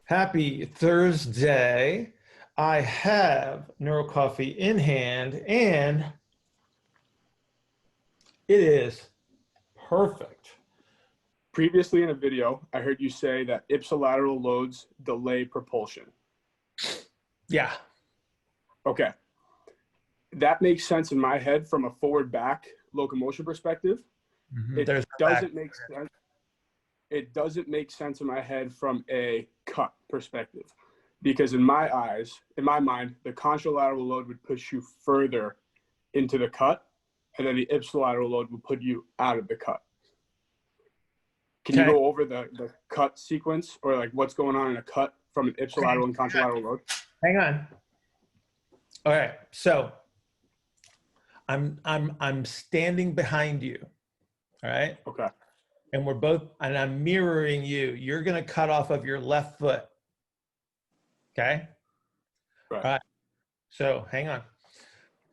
Happy Thursday. I have Neuro Coffee in hand and it is perfect. Previously in a video, I heard you say that ipsilateral loads delay propulsion. Yeah. Okay. That makes sense in my head from a forward-back locomotion perspective. It doesn't make sense. It doesn't make sense in my head from a cut perspective, because in my eyes, in my mind, the contralateral load would push you further into the cut, and then the ipsilateral load would put you out of the cut. Can you go over the cut sequence, or like what's going on in a cut from an ipsilateral and contralateral load? Hang on. All right. So I'm standing behind you. All right. Okay. And we're both, and I'm mirroring you. You're going to cut off of your left foot. Okay. Right. All right. So hang on.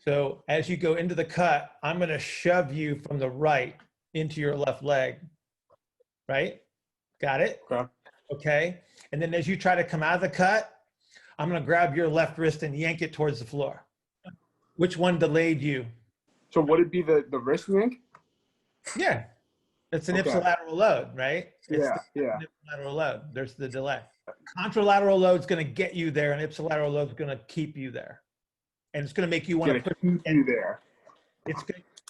So as you go into the cut, I'm going to shove you from the right into your left leg. Right? Got it? Okay. Okay. And then as you try to come out of the cut, I'm going to grab your left wrist and yank it towards the floor. Which one delayed you? So would it be the wrist yank? Yeah. It's an ipsilateral load, right? It's yeah. Ipsilateral load. There's the delay. Contralateral load is going to get you there, and ipsilateral load is going to keep you there. And it's going to make you want to push you there.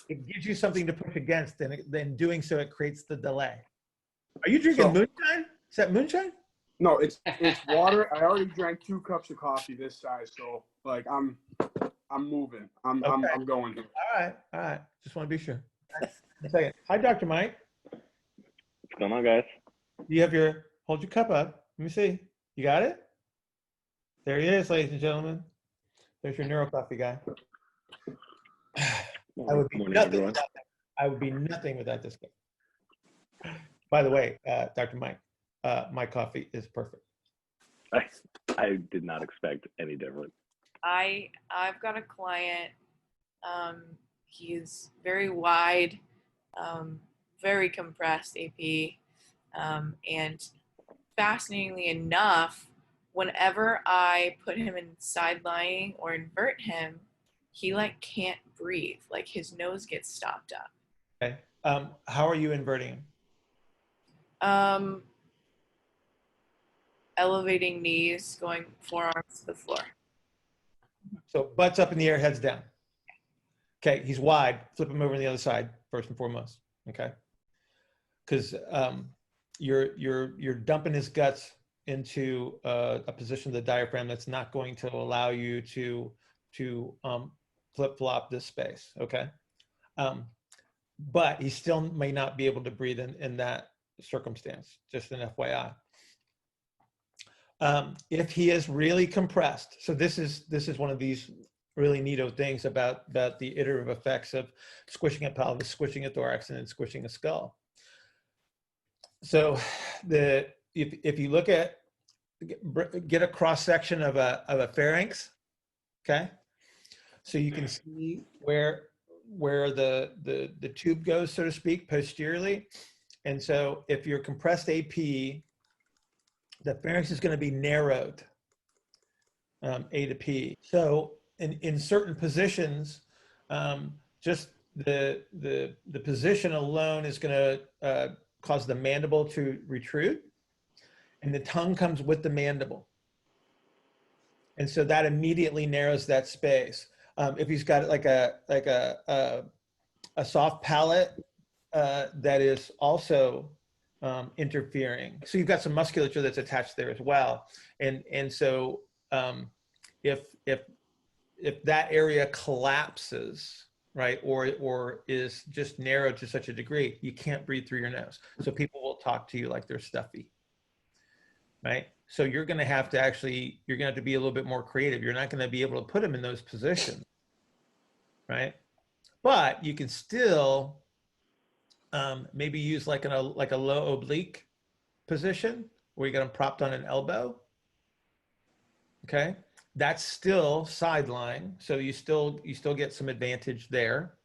It gives you something to push against, and then doing so, it creates the delay. Are you drinking moonshine? Is that moonshine? No, it's water. I already drank 2 cups of coffee this size, so like I'm moving. I'm going here. All right. Just want to be sure. A second. Hi, Dr. Mike. What's going on, guys? Hold your cup up. Let me see. You got it? There he is, ladies and gentlemen. There's your Neuro Coffee guy. I would be nothing without this guy. By the way, Dr. Mike, my coffee is perfect. I did not expect any different. I've got a client. He's very wide, very compressed AP, and fascinatingly enough, whenever I put him in side lying or invert him, he like can't breathe. Like his nose gets stopped up. Okay. How are you inverting him? Elevating knees, going forearms to the floor. So butts up in the air, heads down. Okay, he's wide. Flip him over to the other side first and foremost. Okay, because you're dumping his guts into a position of the diaphragm that's not going to allow you to flip flop this space. Okay, but he still may not be able to breathe in that circumstance. Just an FYI. If he is really compressed, so this is one of these really neato things about the iterative effects of squishing a pelvis, squishing a thorax, and then squishing a skull. So if you look at, get a cross section of a pharynx, okay, so you can see where the tube goes, so to speak, posteriorly. And so if you're compressed AP, the pharynx is going to be narrowed, A to P. So in certain positions, just the position alone is going to cause the mandible to retrude, and the tongue comes with the mandible. And so that immediately narrows that space. If he's got like a soft palate that is also interfering. So you've got some musculature that's attached there as well. And so if that area collapses, right, or is just narrowed to such a degree, you can't breathe through your nose. So people will talk to you like they're stuffy, right? So you're going to have to be a little bit more creative. You're not going to be able to put them in those positions, right? But you can still maybe use like a low oblique position where you got them propped on an elbow. Okay, that's still sideline, so you still get some advantage there.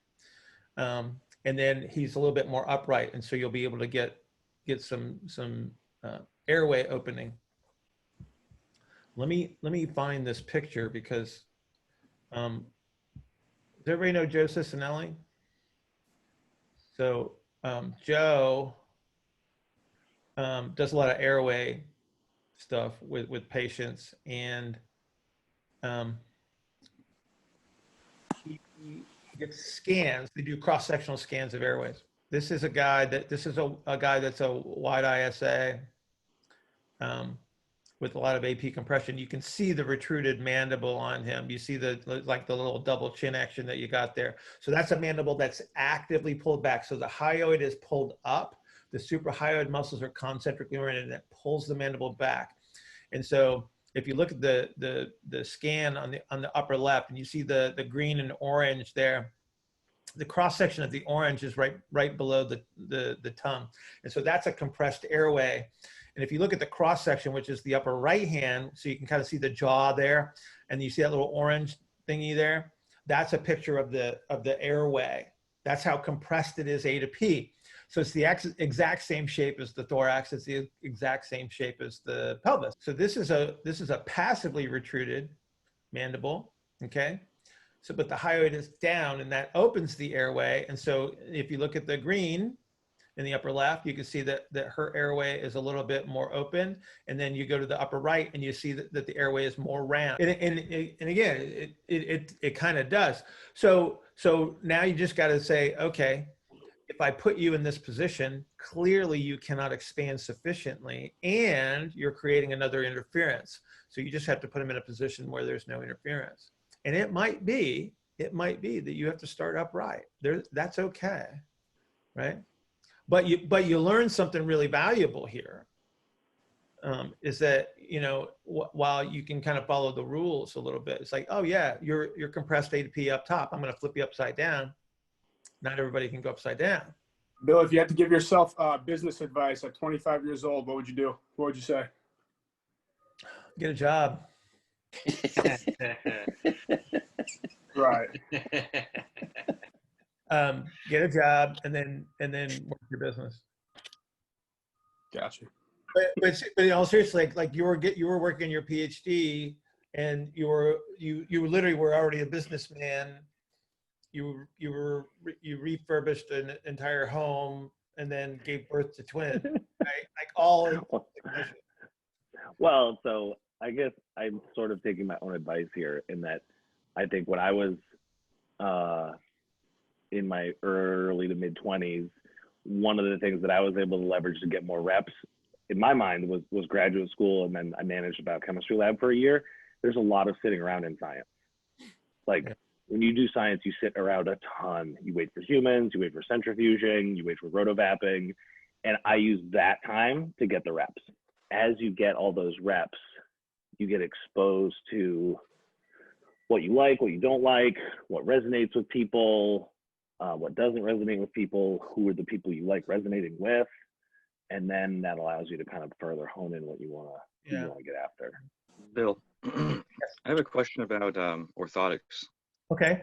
And then he's a little bit more upright, and so you'll be able to get some airway opening. let me find this picture because does everybody know Joe Cicinelli? So Joe does a lot of airway stuff with patients, and he gets scans. They do cross-sectional scans of airways. This is a guy that's a wide ISA with a lot of AP compression. You can see the retruded mandible on him. You see the little double chin action that you got there. So that's a mandible that's actively pulled back. So the hyoid is pulled up. The suprahyoid muscles are concentrically oriented, and that pulls the mandible back. And so if you look at the scan on the upper left, and you see the green and orange there, the cross section of the orange is right below the tongue, and so that's a compressed airway. And if you look at the cross section, which is the upper right hand, so you can kind of see the jaw there, and you see that little orange thingy there, that's a picture of the airway. That's how compressed it is A to P. So it's the exact same shape as the thorax. It's the exact same shape as the pelvis. So this is a passively retruded mandible, okay? So, but the hyoid is down, and that opens the airway. And so if you look at the green in the upper left, you can see that her airway is a little bit more open. And then you go to the upper right, and you see that the airway is more round. And again, it kind of does. So now you just got to say, okay, if I put you in this position, clearly you cannot expand sufficiently, and you're creating another interference. So you just have to put him in a position where there's no interference. And it might be that you have to start upright. That's okay, right? But you learn something really valuable here. Is that, you know, while you can kind of follow the rules a little bit, it's like, oh yeah, you're compressed A to P up top. I'm going to flip you upside down. Not everybody can go upside down. Bill, if you had to give yourself business advice at 25 years old, what would you do? What would you say? Get a job. Right. Get a job and then work your business. Gotcha. But in all seriously, like you were working your PhD, and you literally were already a businessman. You refurbished an entire home and then gave birth to twins, right? Like all. Well, so I guess I'm sort of taking my own advice here in that I think when I was in my early to mid 20s, one of the things that I was able to leverage to get more reps in my mind was graduate school, and then I managed a biochemistry lab for a year. There's a lot of sitting around in science. Like when you do science, you sit around a ton. You wait for humans, you wait for centrifuging, you wait for rotovapping, and I use that time to get the reps. As you get all those reps, you get exposed to what you like, what you don't like, what resonates with people, what doesn't resonate with people, who are the people you like resonating with, and then that allows you to kind of further hone in what you want to get after. Bill, I have a question about orthotics. Okay.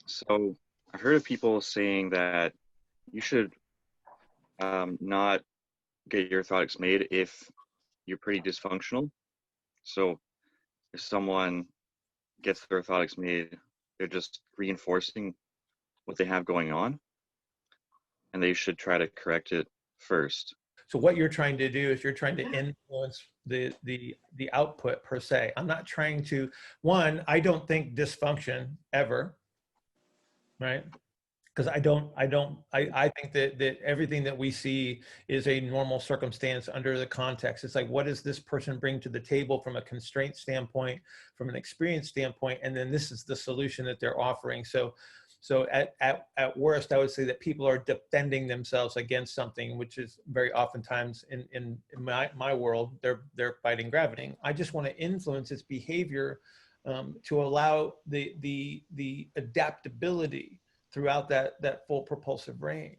So I've heard of people saying that you should not get your orthotics made if you're pretty dysfunctional. So if someone gets their orthotics made, they're just reinforcing what they have going on, and they should try to correct it first. So what you're trying to do is you're trying to influence the output per se. I'm not trying to, I don't think dysfunction ever, right? Because I think that everything that we see is a normal circumstance under the context. It's like, what does this person bring to the table from a constraint standpoint, from an experience standpoint, and then this is the solution that they're offering. So at worst, I would say that people are defending themselves against something, which is very oftentimes in my world, they're fighting gravity. I just want to influence its behavior to allow the adaptability throughout that full propulsive range.